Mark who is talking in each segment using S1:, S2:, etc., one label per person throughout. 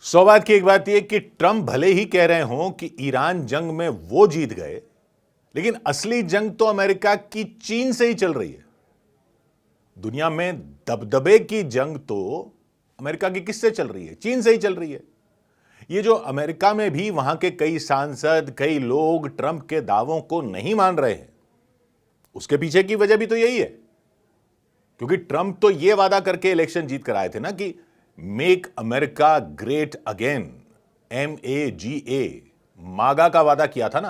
S1: सौ बात की एक बात यह कि ट्रंप भले ही कह रहे हों कि ईरान जंग में वो जीत गए, लेकिन असली जंग तो अमेरिका की चीन से ही चल रही है। दुनिया में दबदबे की जंग तो अमेरिका की किससे चल रही है? चीन से ही चल रही है। ये जो अमेरिका में भी वहां के कई सांसद, कई लोग ट्रंप के दावों को नहीं मान रहे हैं, उसके पीछे की वजह भी तो यही है। क्योंकि ट्रंप तो ये वादा करके इलेक्शन जीत कर आए थे ना कि make America great again, MAGA, मागा का वादा किया था ना।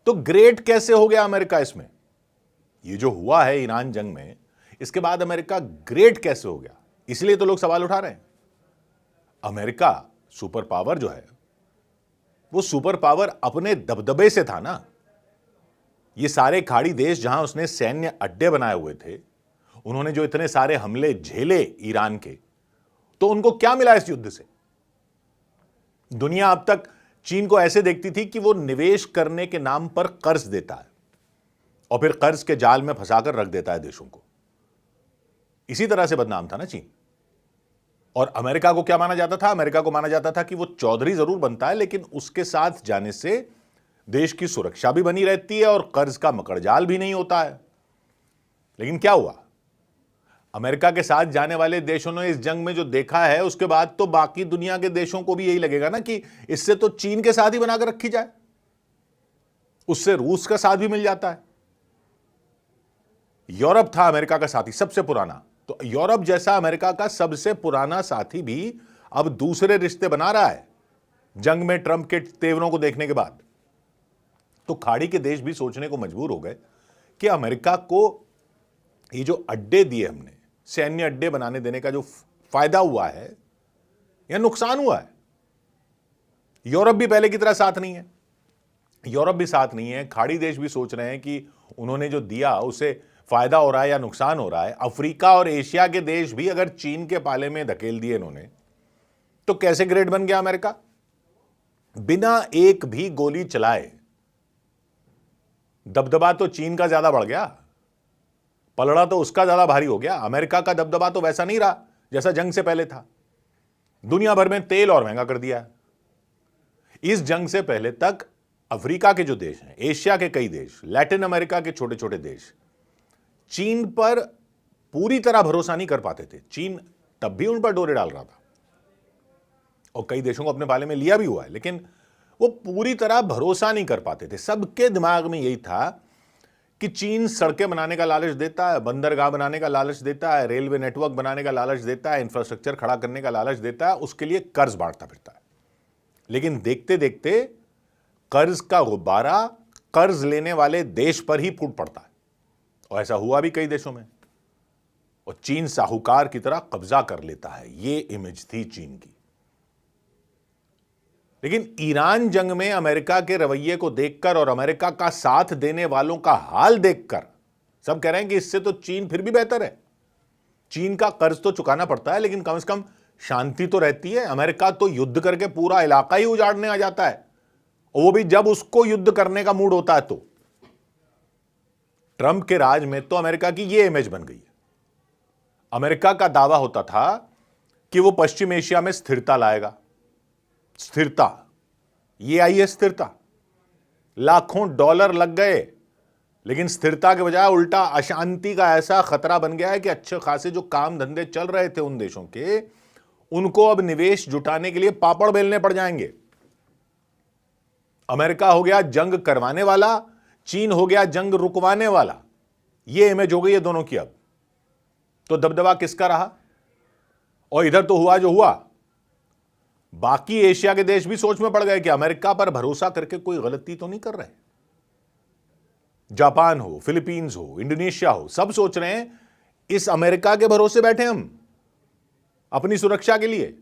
S1: तो ग्रेट कैसे हो गया अमेरिका इसमें? ये जो हुआ है ईरान जंग में, इसके बाद अमेरिका ग्रेट कैसे हो गया? इसलिए तो लोग सवाल उठा रहे हैं। अमेरिका सुपर पावर जो है, वो सुपर पावर अपने दबदबे से था ना। ये सारे खाड़ी देश जहां उसने सैन्य अड्डे बनाए हुए थे, उन्होंने जो इतने सारे हमले झेले ईरान के, तो उनको क्या मिला इस युद्ध से? दुनिया अब तक चीन को ऐसे देखती थी कि वो निवेश करने के नाम पर कर्ज देता है और फिर कर्ज के जाल में फंसाकर रख देता है देशों को। इसी तरह से बदनाम था ना चीन। और अमेरिका को क्या माना जाता था? अमेरिका को माना जाता था कि वो चौधरी जरूर बनता है, लेकिन उसके साथ जाने से देश की सुरक्षा भी बनी रहती है और कर्ज का मकड़जाल भी नहीं होता है। लेकिन क्या हुआ? अमेरिका के साथ जाने वाले देशों ने इस जंग में जो देखा है, उसके बाद तो बाकी दुनिया के देशों को भी यही लगेगा ना कि इससे तो चीन के साथ ही बनाकर रखी जाए, उससे रूस का साथ भी मिल जाता है। यूरोप था अमेरिका का साथी सबसे पुराना, तो यूरोप जैसा अमेरिका का सबसे पुराना साथी भी अब दूसरे रिश्ते बना रहा है जंग में ट्रंप के तेवरों को देखने के बाद। तो खाड़ी के देश भी सोचने को मजबूर हो गए कि अमेरिका को ये जो अड्डे दिए हमने, सैन्य अड्डे बनाने देने का जो फायदा हुआ है या नुकसान हुआ है। यूरोप भी पहले की तरह साथ नहीं है, यूरोप भी साथ नहीं है। खाड़ी देश भी सोच रहे हैं कि उन्होंने जो दिया उसे फायदा हो रहा है या नुकसान हो रहा है। अफ्रीका और एशिया के देश भी अगर चीन के पाले में धकेल दिए इन्होंने, तो कैसे ग्रेट बन गया अमेरिका? बिना एक भी गोली चलाए दबदबा तो चीन का ज्यादा बढ़ गया, पलड़ा तो उसका ज्यादा भारी हो गया। अमेरिका का दबदबा तो वैसा नहीं रहा जैसा जंग से पहले था। दुनिया भर में तेल और महंगा कर दिया। इस जंग से पहले तक अफ्रीका के जो देश हैं, एशिया के कई देश, लैटिन अमेरिका के छोटे छोटे देश चीन पर पूरी तरह भरोसा नहीं कर पाते थे। चीन तब भी उन पर डोरे डाल रहा था और कई देशों को अपने पाले में लिया भी हुआ है, लेकिन वो पूरी तरह भरोसा नहीं कर पाते थे। सबके दिमाग में यही था कि चीन सड़कें बनाने का लालच देता है, बंदरगाह बनाने का लालच देता है, रेलवे नेटवर्क बनाने का लालच देता है, इंफ्रास्ट्रक्चर खड़ा करने का लालच देता है, उसके लिए कर्ज बांटता फिरता है। लेकिन देखते देखते कर्ज का गुब्बारा कर्ज लेने वाले देश पर ही फूट पड़ता है, और ऐसा हुआ भी कई देशों में, और चीन साहूकार की तरह कब्जा कर लेता है। ये इमेज थी चीन की। लेकिन ईरान जंग में अमेरिका के रवैये को देखकर और अमेरिका का साथ देने वालों का हाल देखकर सब कह रहे हैं कि इससे तो चीन फिर भी बेहतर है। चीन का कर्ज तो चुकाना पड़ता है, लेकिन कम से कम शांति तो रहती है। अमेरिका तो युद्ध करके पूरा इलाका ही उजाड़ने आ जाता है, और वो भी जब उसको युद्ध करने का मूड होता है। तो ट्रंप के राज में तो अमेरिका की यह इमेज बन गई है। अमेरिका का दावा होता था कि वो पश्चिम एशिया में स्थिरता लाएगा। स्थिरता, ये आई है स्थिरता। लाखों डॉलर लग गए, लेकिन स्थिरता के बजाय उल्टा अशांति का ऐसा खतरा बन गया है कि अच्छे खासे जो काम धंधे चल रहे थे उन देशों के, उनको अब निवेश जुटाने के लिए पापड़ बेलने पड़ जाएंगे। अमेरिका हो गया जंग करवाने वाला, चीन हो गया जंग रुकवाने वाला। यह इमेज हो गई है दोनों की अब। तो दबदबा किसका रहा? और इधर तो हुआ जो हुआ, बाकी एशिया के देश भी सोच में पड़ गए कि अमेरिका पर भरोसा करके कोई गलती तो नहीं कर रहे। जापान हो, फिलीपींस हो, इंडोनेशिया हो, सब सोच रहे हैं इस अमेरिका के भरोसे बैठे हम अपनी सुरक्षा के लिए।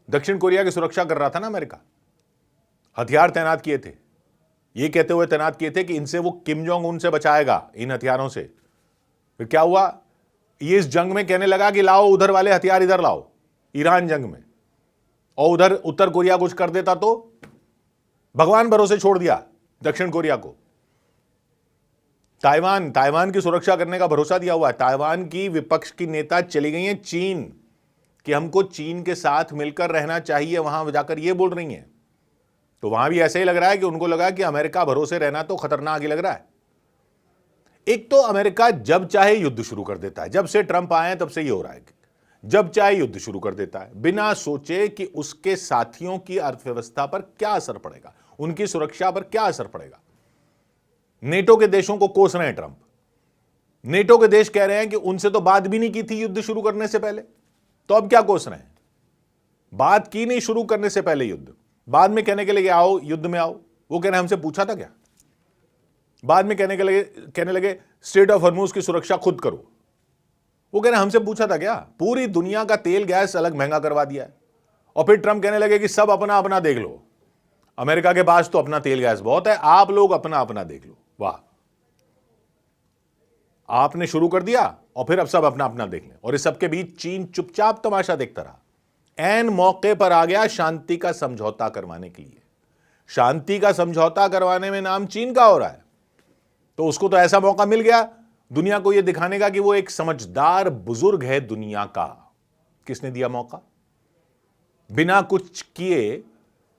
S1: दक्षिण कोरिया की सुरक्षा कर रहा था ना अमेरिका, हथियार तैनात किए थे, ये कहते हुए तैनात किए थे कि इनसे वो किम जोंग उन से बचाएगा, इन हथियारों से। फिर क्या हुआ? ये इस जंग में कहने लगा कि लाओ उधर वाले हथियार इधर लाओ, ईरान जंग में, और उधर उत्तर कोरिया कुछ कर देता तो भगवान भरोसे छोड़ दिया दक्षिण कोरिया को। ताइवान की सुरक्षा करने का भरोसा दिया हुआ है। ताइवान की विपक्ष की नेता चली गई हैं चीन, कि हमको चीन के साथ मिलकर रहना चाहिए, वहां जाकर ये बोल रही हैं, तो वहां भी ऐसे ही लग रहा है कि उनको लगा कि अमेरिका भरोसे रहना तो खतरनाक ही लग रहा है। एक तो अमेरिका जब चाहे युद्ध शुरू कर देता है, जब से ट्रंप आए तब से ये हो रहा है, जब चाहे युद्ध शुरू कर देता है बिना सोचे कि उसके साथियों की अर्थव्यवस्था पर क्या असर पड़ेगा, उनकी सुरक्षा पर क्या असर पड़ेगा। नेटो के देशों को कोस रहे हैं ट्रंप। नेटो के देश कह रहे हैं कि उनसे तो बात भी नहीं की थी युद्ध शुरू करने से पहले, तो अब क्या कोस रहे हैं? बात की नहीं शुरू करने से पहले युद्ध, बाद में कहने के लिए आओ युद्ध में आओ। वो कह रहे हैं हमसे पूछा था क्या? बाद में कहने लगे स्ट्रेट ऑफ हॉर्मुज की सुरक्षा खुद करो। वो कह रहे हैं हमसे पूछा था क्या? पूरी दुनिया का तेल गैस अलग महंगा करवा दिया है। और फिर ट्रंप कहने लगे कि सब अपना अपना देख लो, अमेरिका के पास तो अपना तेल गैस बहुत है, आप लोग अपना अपना देख लो। वाह, आपने शुरू कर दिया और फिर अब सब अपना अपना देख लें। और इस सबके बीच चीन चुपचाप तमाशा देखता रहा। ऐन मौके पर आ गया शांति का समझौता करवाने के लिए। शांति का समझौता करवाने में नाम चीन का हो रहा है, तो उसको तो ऐसा मौका मिल गया दुनिया को यह दिखाने का कि वो एक समझदार बुजुर्ग है दुनिया का। किसने दिया मौका? बिना कुछ किए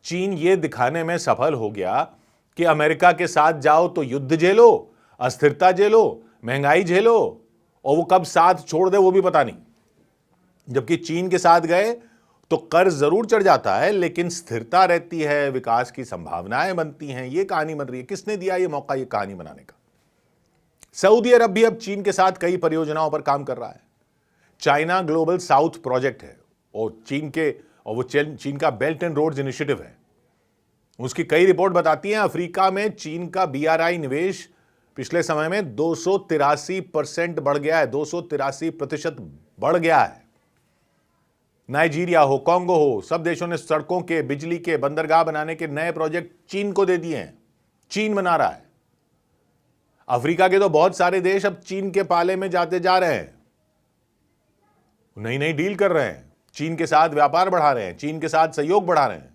S1: चीन ये दिखाने में सफल हो गया कि अमेरिका के साथ जाओ तो युद्ध झेलो, अस्थिरता झेलो, महंगाई झेलो, और वो कब साथ छोड़ दे वो भी पता नहीं। जबकि चीन के साथ गए तो कर्ज जरूर चढ़ जाता है, लेकिन स्थिरता रहती है, विकास की संभावनाएं बनती हैं। ये कहानी बन रही है। किसने दिया ये मौका ये कहानी बनाने का? सऊदी अरब भी अब चीन के साथ कई परियोजनाओं पर काम कर रहा है। चाइना ग्लोबल साउथ प्रोजेक्ट है और वो चीन का बेल्ट एंड रोड्स इनिशिएटिव है। उसकी कई रिपोर्ट बताती हैं अफ्रीका में चीन का BRI निवेश पिछले समय में 283% बढ़ गया है। 283% बढ़ गया है। नाइजीरिया हो, कांगो हो, सब देशों ने सड़कों के, बिजली के, बंदरगाह बनाने के नए प्रोजेक्ट चीन को दे दिए हैं। चीन बना रहा है। अफ्रीका के तो बहुत सारे देश अब चीन के पाले में जाते जा रहे हैं, नई नई डील कर रहे हैं, चीन के साथ व्यापार बढ़ा रहे हैं, चीन के साथ सहयोग बढ़ा रहे हैं।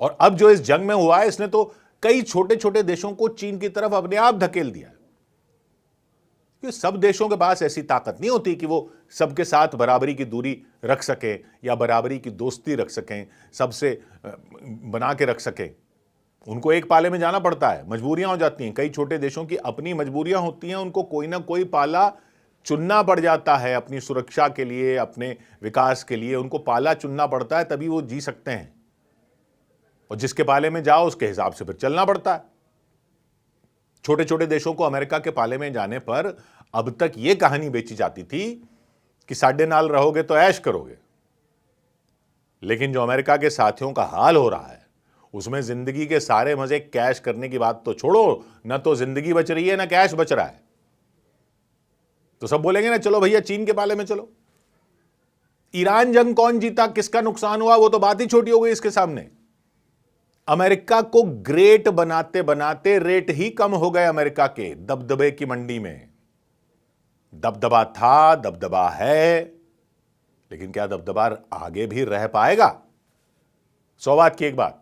S1: और अब जो इस जंग में हुआ है, इसने तो कई छोटे छोटे देशों को चीन की तरफ अपने आप धकेल दिया। क्योंकि सब देशों के पास ऐसी ताकत नहीं होती कि वो सबके साथ बराबरी की दूरी रख सकें या बराबरी की दोस्ती रख सकें, सबसे बना के रख सकें। उनको एक पाले में जाना पड़ता है, मजबूरियां हो जाती हैं। कई छोटे देशों की अपनी मजबूरियां होती हैं, उनको कोई ना कोई पाला चुनना पड़ जाता है अपनी सुरक्षा के लिए, अपने विकास के लिए। उनको पाला चुनना पड़ता है, तभी वो जी सकते हैं। और जिसके पाले में जाओ उसके हिसाब से फिर चलना पड़ता है। छोटे छोटे देशों को अमेरिका के पाले में जाने पर अब तक यह कहानी बेची जाती थी कि साडे नाल रहोगे तो ऐश करोगे। लेकिन जो अमेरिका के साथियों का हाल हो रहा है, उसमें जिंदगी के सारे मजे कैश करने की बात तो छोड़ो, न तो जिंदगी बच रही है ना कैश बच रहा है। तो सब बोलेंगे ना चलो भैया चीन के पाले में चलो। ईरान जंग कौन जीता, किसका नुकसान हुआ, वो तो बात ही छोटी हो गई इसके सामने। अमेरिका को ग्रेट बनाते बनाते रेट ही कम हो गए अमेरिका के दबदबे की मंडी में। दबदबा था, दबदबा है, लेकिन क्या दबदबा आगे भी रह पाएगा? 100 बात की एक बात,